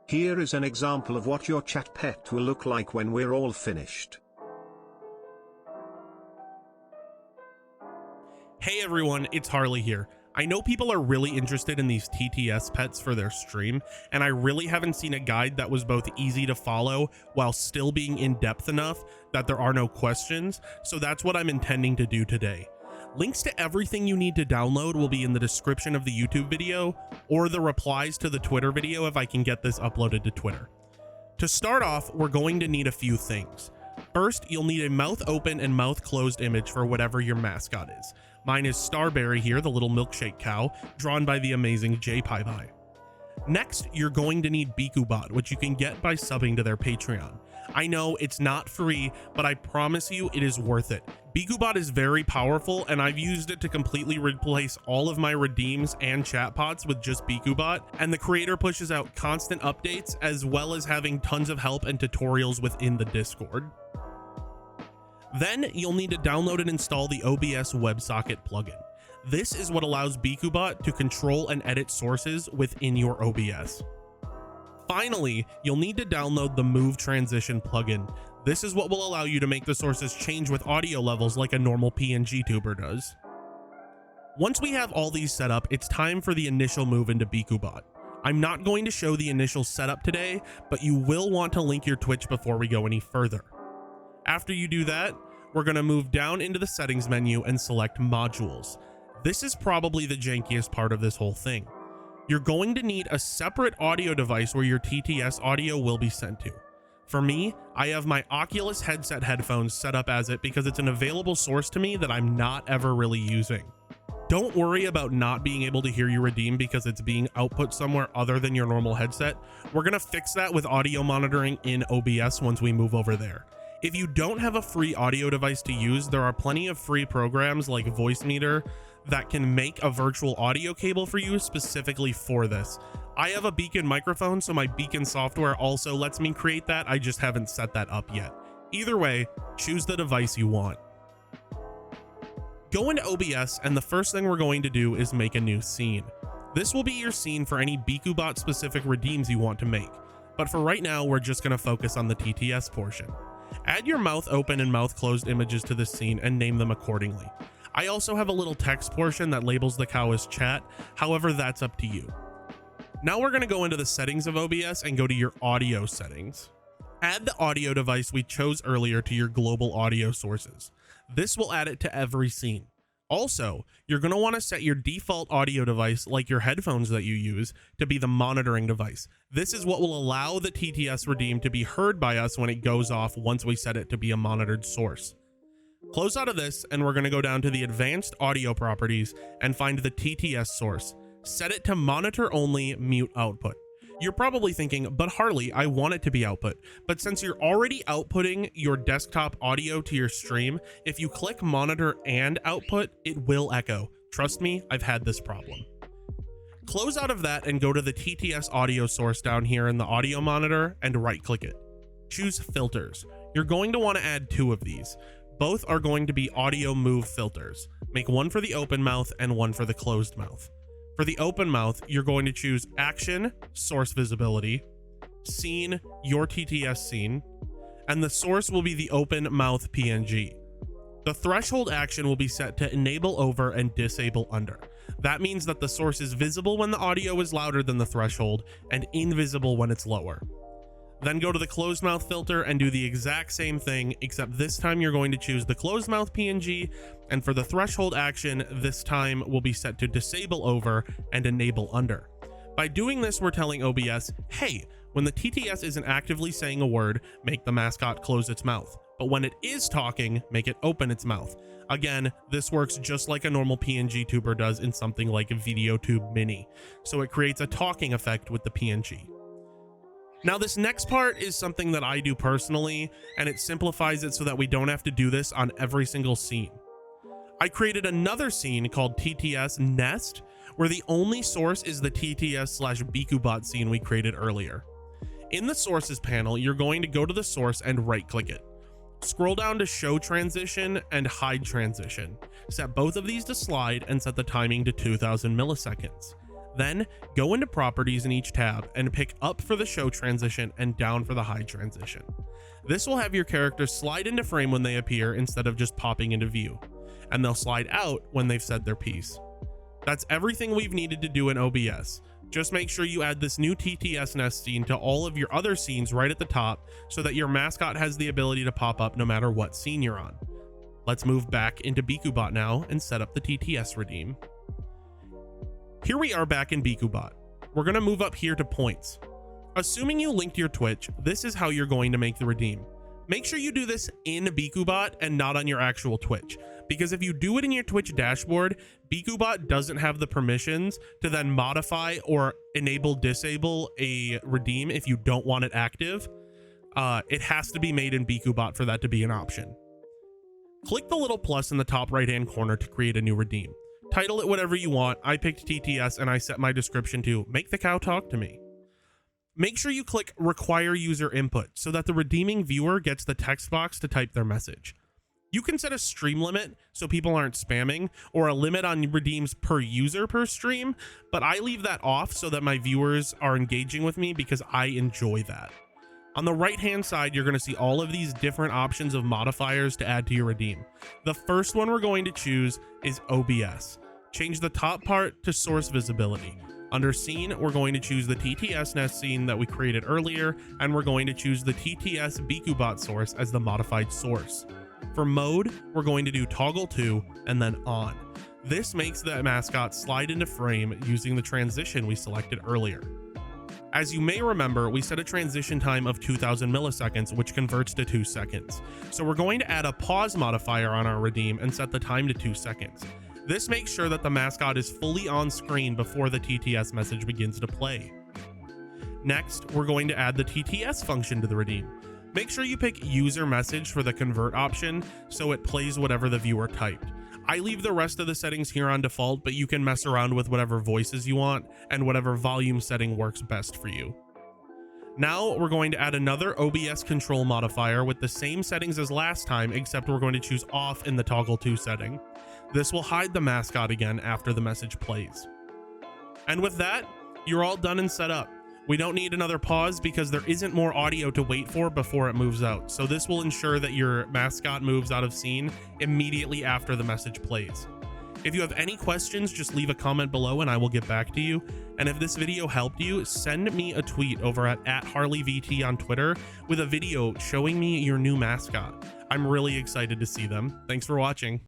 Here is an example of what your chat pet will look like when we're all finished. Hey everyone, it's Harlie here. I know people are really interested in these TTS pets for their stream, and I really haven't seen a guide that was both easy to follow while still being in depth enough that there are no questions, so that's what I'm intending to do today. Links to everything you need to download will be in the description of the YouTube video, or the replies to the Twitter video if I can get this uploaded to Twitter. To start off, we're going to need a few things. First, you'll need a mouth open and mouth closed image for whatever your mascot is. Mine is Starberry here, the little milkshake cow, drawn by the amazing JPiePie. Next, you're going to need Beekubot, which you can get by subbing to their Patreon. I know it's not free, but I promise you it is worth it. Beekubot is very powerful, and I've used it to completely replace all of my redeems and chatbots with just Beekubot, and the creator pushes out constant updates as well as having tons of help and tutorials within the Discord. Then you'll need to download and install the OBS WebSocket plugin. This is what allows Beekubot to control and edit sources within your OBS. Finally, you'll need to download the Move Transition plugin. This is what will allow you to make the sources change with audio levels like a normal PNG tuber does. Once we have all these set up, it's time for the initial move into Beekubot. I'm not going to show the initial setup today, but you will want to link your Twitch before we go any further. After you do that, we're going to move down into the settings menu and select modules. This is probably the jankiest part of this whole thing. You're going to need a separate audio device where your TTS audio will be sent to. For me, I have my Oculus headset headphones set up as it because it's an available source to me that I'm not ever really using. Don't worry about not being able to hear your redeem because it's being output somewhere other than your normal headset. We're going to fix that with audio monitoring in OBS once we move over there. If you don't have a free audio device to use, there are plenty of free programs like Voicemeeter that can make a virtual audio cable for you specifically for this. I have a Beacon microphone, so my Beacon software also lets me create that. I just haven't set that up yet. Either way, choose the device you want. Go into OBS, and the first thing we're going to do is make a new scene. This will be your scene for any Beekubot specific redeems you want to make, but for right now, we're just going to focus on the TTS portion. Add your mouth open and mouth closed images to this scene and name them accordingly. I also have a little text portion that labels the cow as chat, however that's up to you. Now we're going to go into the settings of OBS and go to your audio settings. Add the audio device we chose earlier to your global audio sources. This will add it to every scene. Also, you're going to want to set your default audio device, like your headphones that you use, to be the monitoring device. This is what will allow the TTS redeem to be heard by us when it goes off once we set it to be a monitored source. Close out of this, and we're going to go down to the advanced audio properties and find the TTS source. Set it to monitor only, mute output. You're probably thinking, but Harlie, I want it to be output. But since you're already outputting your desktop audio to your stream, if you click monitor and output, it will echo. Trust me, I've had this problem. Close out of that and go to the TTS audio source down here in the audio monitor and right click it. Choose filters. You're going to want to add 2 of these. Both are going to be audio move filters. Make one for the open mouth and one for the closed mouth. For the open mouth, you're going to choose action, source visibility, scene, your TTS scene, and the source will be the open mouth PNG. The threshold action will be set to enable over and disable under. That means that the source is visible when the audio is louder than the threshold and invisible when it's lower. Then go to the closed mouth filter and do the exact same thing, except this time you're going to choose the closed mouth PNG, and for the threshold action, this time will be set to disable over and enable under. By doing this, we're telling OBS, hey, when the TTS isn't actively saying a word, make the mascot close its mouth. But when it is talking, make it open its mouth. Again, this works just like a normal PNG tuber does in something like VideoTube Mini. So it creates a talking effect with the PNG. Now this next part is something that I do personally, and it simplifies it so that we don't have to do this on every single scene. I created another scene called TTS Nest, where the only source is the TTS/Beekubot scene we created earlier. In the sources panel, you're going to go to the source and right click it. Scroll down to show transition and hide transition. Set both of these to slide and set the timing to 2000 milliseconds. Then go into properties in each tab and pick up for the show transition and down for the hide transition. This will have your characters slide into frame when they appear instead of just popping into view, and they'll slide out when they've said their piece. That's everything we've needed to do in OBS. Just make sure you add this new TTS nest scene to all of your other scenes right at the top so that your mascot has the ability to pop up no matter what scene you're on. Let's move back into Beekubot now and set up the TTS Redeem. Here we are back in Beekubot. We're going to move up here to points. Assuming you linked your Twitch, this is how you're going to make the redeem. Make sure you do this in Beekubot and not on your actual Twitch, because if you do it in your Twitch dashboard, Beekubot doesn't have the permissions to then modify or disable a redeem if you don't want it active. It has to be made in Beekubot for that to be an option. Click the little plus in the top right hand corner to create a new redeem. Title it whatever you want. I picked TTS and I set my description to "Make the cow talk to me." Make sure you click require user input so that the redeeming viewer gets the text box to type their message. You can set a stream limit so people aren't spamming, or a limit on redeems per user per stream, but I leave that off so that my viewers are engaging with me because I enjoy that. On the right hand side, you're going to see all of these different options of modifiers to add to your redeem. The first one we're going to choose is OBS. Change the top part to source visibility. Under scene, we're going to choose the TTS nest scene that we created earlier, and we're going to choose the TTS Beekubot source as the modified source. For mode, we're going to do toggle to and then on. This makes the mascot slide into frame using the transition we selected earlier. As you may remember, we set a transition time of 2000 milliseconds, which converts to 2 seconds. So we're going to add a pause modifier on our redeem and set the time to 2 seconds. This makes sure that the mascot is fully on screen before the TTS message begins to play. Next, we're going to add the TTS function to the redeem. Make sure you pick user message for the convert option so it plays whatever the viewer typed. I leave the rest of the settings here on default, but you can mess around with whatever voices you want and whatever volume setting works best for you. Now we're going to add another OBS control modifier with the same settings as last time, except we're going to choose off in the toggle to setting. This will hide the mascot again after the message plays. And with that, you're all done and set up. We don't need another pause because there isn't more audio to wait for before it moves out. So this will ensure that your mascot moves out of scene immediately after the message plays. If you have any questions, just leave a comment below and I will get back to you. And if this video helped you, send me a tweet over at HarlieVT on Twitter with a video showing me your new mascot. I'm really excited to see them. Thanks for watching.